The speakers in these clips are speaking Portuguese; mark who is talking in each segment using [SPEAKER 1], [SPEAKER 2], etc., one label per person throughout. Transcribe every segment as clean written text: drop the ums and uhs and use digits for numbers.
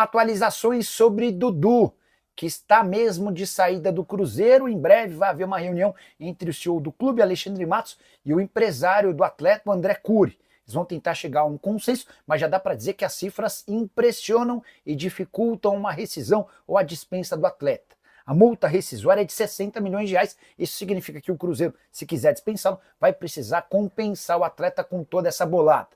[SPEAKER 1] Atualizações sobre Dudu, que está mesmo de saída do Cruzeiro. Em breve vai haver uma reunião entre o CEO do clube, Alexandre Matos, e o empresário do atleta, o André Cury. Eles vão tentar chegar a um consenso, mas já dá para dizer que as cifras impressionam e dificultam uma rescisão ou a dispensa do atleta. A multa rescisória é de 60 milhões de reais. Isso significa que o Cruzeiro, se quiser dispensá-lo, vai precisar compensar o atleta com toda essa bolada.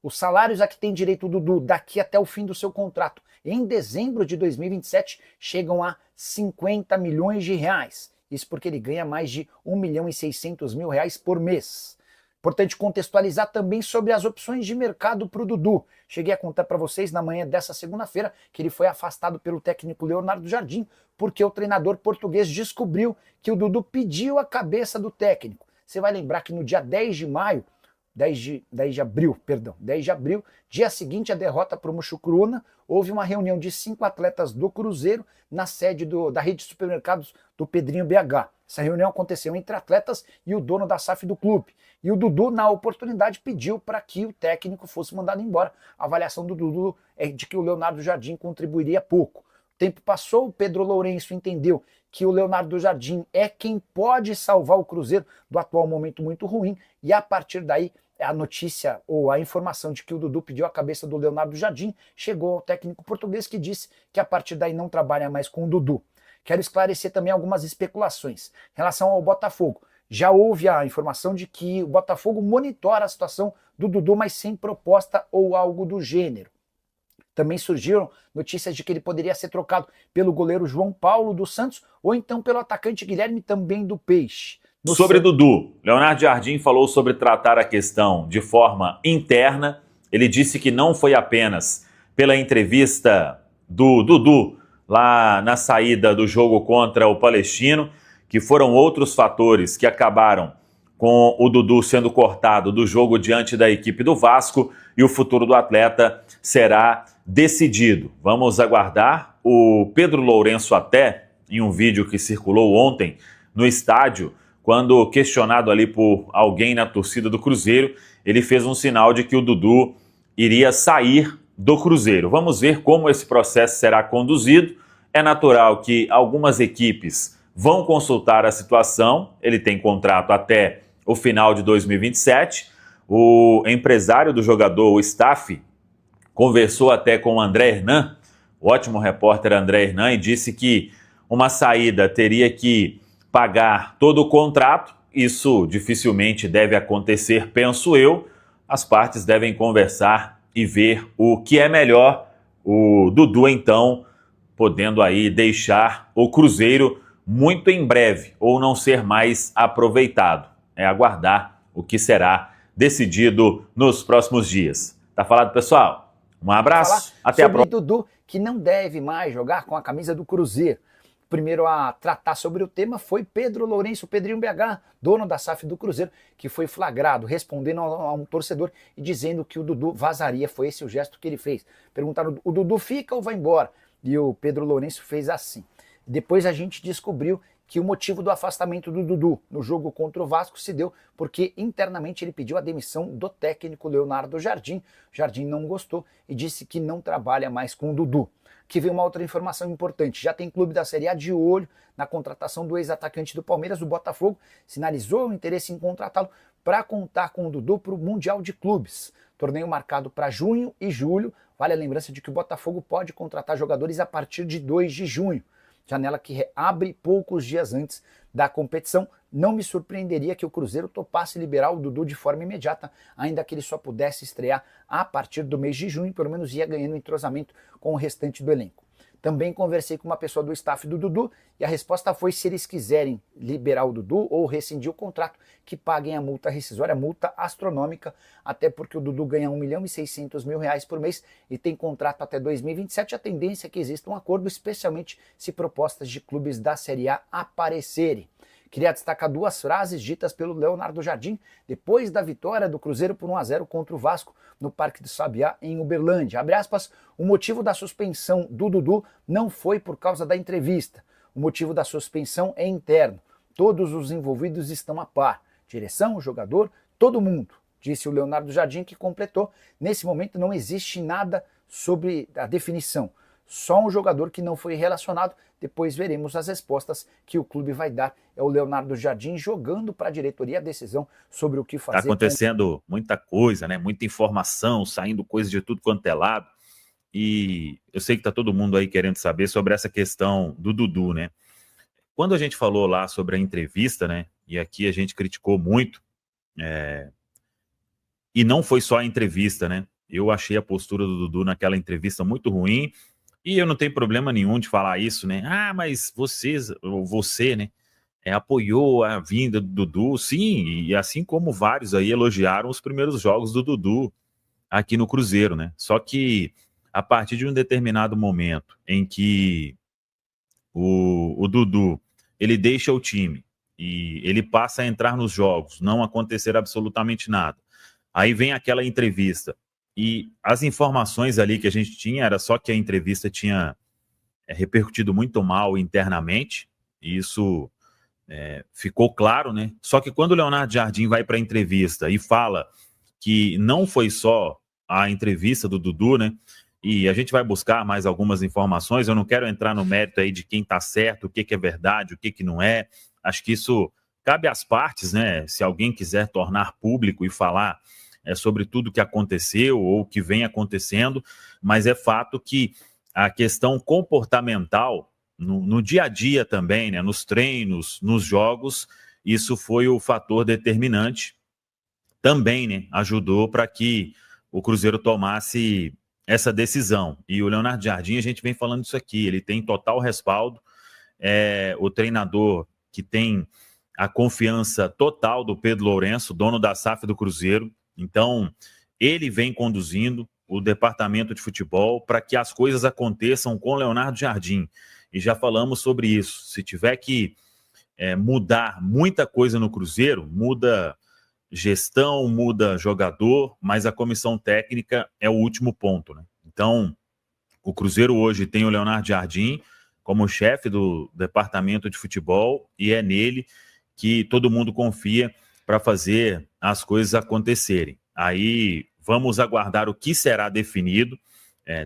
[SPEAKER 1] Os salários a que tem direito o Dudu daqui até o fim do seu contrato, em dezembro de 2027, chegam a 50 milhões de reais. Isso porque ele ganha mais de 1.600.000 reais por mês. Importante contextualizar também sobre as opções de mercado para o Dudu. Cheguei a contar para vocês na manhã dessa segunda-feira que ele foi afastado pelo técnico Leonardo Jardim porque o treinador português descobriu que o Dudu pediu a cabeça do técnico. Você vai lembrar que no dia 10 de abril, dia seguinte à derrota para o Muxucruna, houve uma reunião de 5 atletas do Cruzeiro na sede da rede de supermercados do Pedrinho BH. Essa reunião aconteceu entre atletas e o dono da SAF do clube. E o Dudu, na oportunidade, pediu para que o técnico fosse mandado embora. A avaliação do Dudu é de que o Leonardo Jardim contribuiria pouco. O tempo passou, o Pedro Lourenço entendeu que o Leonardo Jardim é quem pode salvar o Cruzeiro do atual momento muito ruim, e a partir daí a notícia ou a informação de que o Dudu pediu a cabeça do Leonardo Jardim chegou ao técnico português, que disse que a partir daí não trabalha mais com o Dudu. Quero esclarecer também algumas especulações. Em relação ao Botafogo, já houve a informação de que o Botafogo monitora a situação do Dudu, mas sem proposta ou algo do gênero. Também surgiram notícias de que ele poderia ser trocado pelo goleiro João Paulo do Santos ou então pelo atacante Guilherme, também do Peixe.
[SPEAKER 2] Sobre Dudu, Leonardo Jardim falou sobre tratar a questão de forma interna. Ele disse que não foi apenas pela entrevista do Dudu lá na saída do jogo contra o Palestino, que foram outros fatores que acabaram com o Dudu sendo cortado do jogo diante da equipe do Vasco, e o futuro do atleta será decidido. Vamos aguardar. O Pedro Lourenço, até em um vídeo que circulou ontem no estádio, quando questionado ali por alguém na torcida do Cruzeiro, ele fez um sinal de que o Dudu iria sair do Cruzeiro. Vamos ver como esse processo será conduzido. É natural que algumas equipes vão consultar a situação. Ele tem contrato até o final de 2027. O empresário do jogador, o staff, conversou até com o André Hernan, o ótimo repórter André Hernan, e disse que uma saída teria que pagar todo o contrato. Isso dificilmente deve acontecer, penso eu. As partes devem conversar e ver o que é melhor. O Dudu, então, podendo aí deixar o Cruzeiro muito em breve ou não ser mais aproveitado. É aguardar o que será decidido nos próximos dias. Tá falado, pessoal? Um abraço, até a próxima.
[SPEAKER 1] Dudu, que não deve mais jogar com a camisa do Cruzeiro. O primeiro a tratar sobre o tema foi Pedro Lourenço, o Pedrinho BH, dono da SAF do Cruzeiro, que foi flagrado respondendo a um torcedor e dizendo que o Dudu vazaria. Foi esse o gesto que ele fez. Perguntaram: o Dudu fica ou vai embora? E o Pedro Lourenço fez assim. Depois a gente descobriu que o motivo do afastamento do Dudu no jogo contra o Vasco se deu porque internamente ele pediu a demissão do técnico Leonardo Jardim. O Jardim não gostou e disse que não trabalha mais com o Dudu. Que veio uma outra informação importante: já tem clube da Série A de olho na contratação do ex-atacante do Palmeiras. O Botafogo sinalizou o interesse em contratá-lo para contar com o Dudu para o Mundial de Clubes. Torneio marcado para junho e julho. Vale a lembrança de que o Botafogo pode contratar jogadores a partir de 2 de junho. Janela que abre poucos dias antes da competição. Não me surpreenderia que o Cruzeiro topasse liberar o Dudu de forma imediata, ainda que ele só pudesse estrear a partir do mês de junho. Pelo menos ia ganhando entrosamento com o restante do elenco. Também conversei com uma pessoa do staff do Dudu e a resposta foi: se eles quiserem liberar o Dudu ou rescindir o contrato, que paguem a multa rescisória, multa astronômica, até porque o Dudu ganha 1.600.000 reais por mês e tem contrato até 2027. A tendência é que exista um acordo, especialmente se propostas de clubes da Série A aparecerem. Queria destacar 2 frases ditas pelo Leonardo Jardim depois da vitória do Cruzeiro por 1-0 contra o Vasco no Parque do Sabiá, em Uberlândia. Abre aspas: o motivo da suspensão do Dudu não foi por causa da entrevista. O motivo da suspensão é interno. Todos os envolvidos estão a par. Direção, jogador, todo mundo. Disse o Leonardo Jardim, que completou: nesse momento não existe nada sobre a definição. só um jogador que não foi relacionado. Depois veremos as respostas que o clube vai dar. É o Leonardo Jardim jogando para a diretoria a decisão sobre o que fazer.
[SPEAKER 2] Está acontecendo muita coisa, né? Muita informação, saindo coisa de tudo quanto é lado. E eu sei que está todo mundo aí querendo saber sobre essa questão do Dudu, né? Quando a gente falou lá sobre a entrevista, né? E aqui a gente criticou muito, e não foi só a entrevista, né? Eu achei a postura do Dudu naquela entrevista muito ruim, e eu não tenho problema nenhum de falar isso, né? Ah, mas você, né? Apoiou a vinda do Dudu, sim, e assim como vários aí elogiaram os primeiros jogos do Dudu aqui no Cruzeiro, né? Só que a partir de um determinado momento em que o Dudu ele deixa o time e ele passa a entrar nos jogos, não acontecer absolutamente nada. Aí vem aquela entrevista e as informações ali que a gente tinha era só que a entrevista tinha repercutido muito mal internamente, e isso ficou claro, né? Só que quando o Leonardo Jardim vai para a entrevista e fala que não foi só a entrevista do Dudu, né? E a gente vai buscar mais algumas informações. Eu não quero entrar no mérito aí de quem está certo, o que é verdade, o que não é. Acho que isso cabe às partes, né? Se alguém quiser tornar público e falar sobre tudo que aconteceu ou que vem acontecendo, mas é fato que a questão comportamental no dia a dia também, né? Nos treinos, nos jogos, isso foi o fator determinante. Também, né? Ajudou para que o Cruzeiro tomasse essa decisão. E o Leonardo Jardim, a gente vem falando isso aqui, ele tem total respaldo, o treinador que tem a confiança total do Pedro Lourenço, dono da SAF do Cruzeiro. Então, ele vem conduzindo o departamento de futebol para que as coisas aconteçam com o Leonardo Jardim. E já falamos sobre isso. Se tiver que mudar muita coisa no Cruzeiro, muda gestão, muda jogador, mas a comissão técnica é o último ponto, né? Então, o Cruzeiro hoje tem o Leonardo Jardim como chefe do departamento de futebol e é nele que todo mundo confia para fazer as coisas acontecerem. Aí vamos aguardar o que será definido.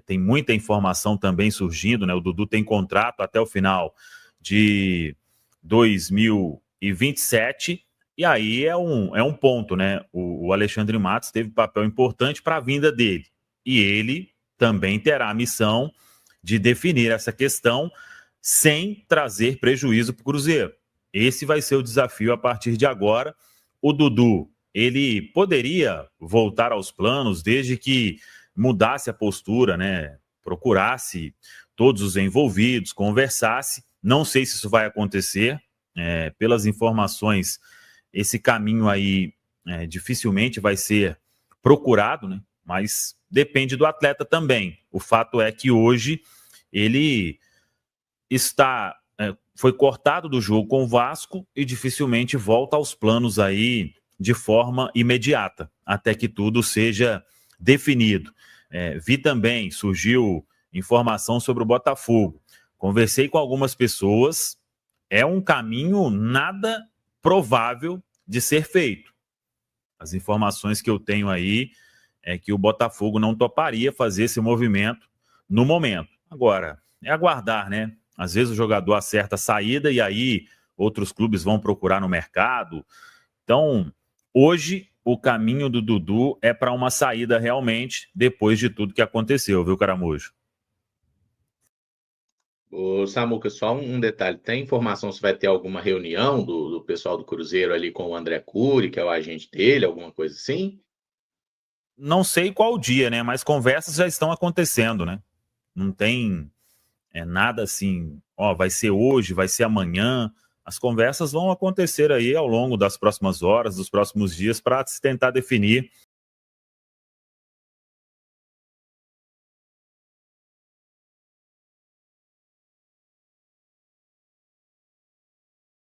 [SPEAKER 2] Tem muita informação também surgindo, né? O Dudu tem contrato até o final de 2027. E aí é um ponto, né? O Alexandre Matos teve papel importante para a vinda dele. E ele também terá a missão de definir essa questão sem trazer prejuízo para o Cruzeiro. Esse vai ser o desafio a partir de agora. O Dudu, ele poderia voltar aos planos desde que mudasse a postura, né? Procurasse todos os envolvidos, conversasse. Não sei se isso vai acontecer. Pelas informações, esse caminho aí dificilmente vai ser procurado, né? Mas depende do atleta também. O fato é que hoje ele foi cortado do jogo com o Vasco e dificilmente volta aos planos aí de forma imediata, até que tudo seja definido. Vi também, surgiu informação sobre o Botafogo. Conversei com algumas pessoas, é um caminho nada provável de ser feito. As informações que eu tenho aí é que o Botafogo não toparia fazer esse movimento no momento. Agora, é aguardar, né? Às vezes o jogador acerta a saída e aí outros clubes vão procurar no mercado. Então, hoje, o caminho do Dudu é para uma saída realmente, depois de tudo que aconteceu, viu, Caramujo?
[SPEAKER 3] Ô, Samuca, só um detalhe. Tem informação se vai ter alguma reunião do pessoal do Cruzeiro ali com o André Cury, que é o agente dele, alguma coisa assim?
[SPEAKER 2] Não sei qual dia, né? Mas conversas já estão acontecendo, né? Não tem nada assim, vai ser hoje, vai ser amanhã. As conversas vão acontecer aí ao longo das próximas horas, dos próximos dias, para se tentar definir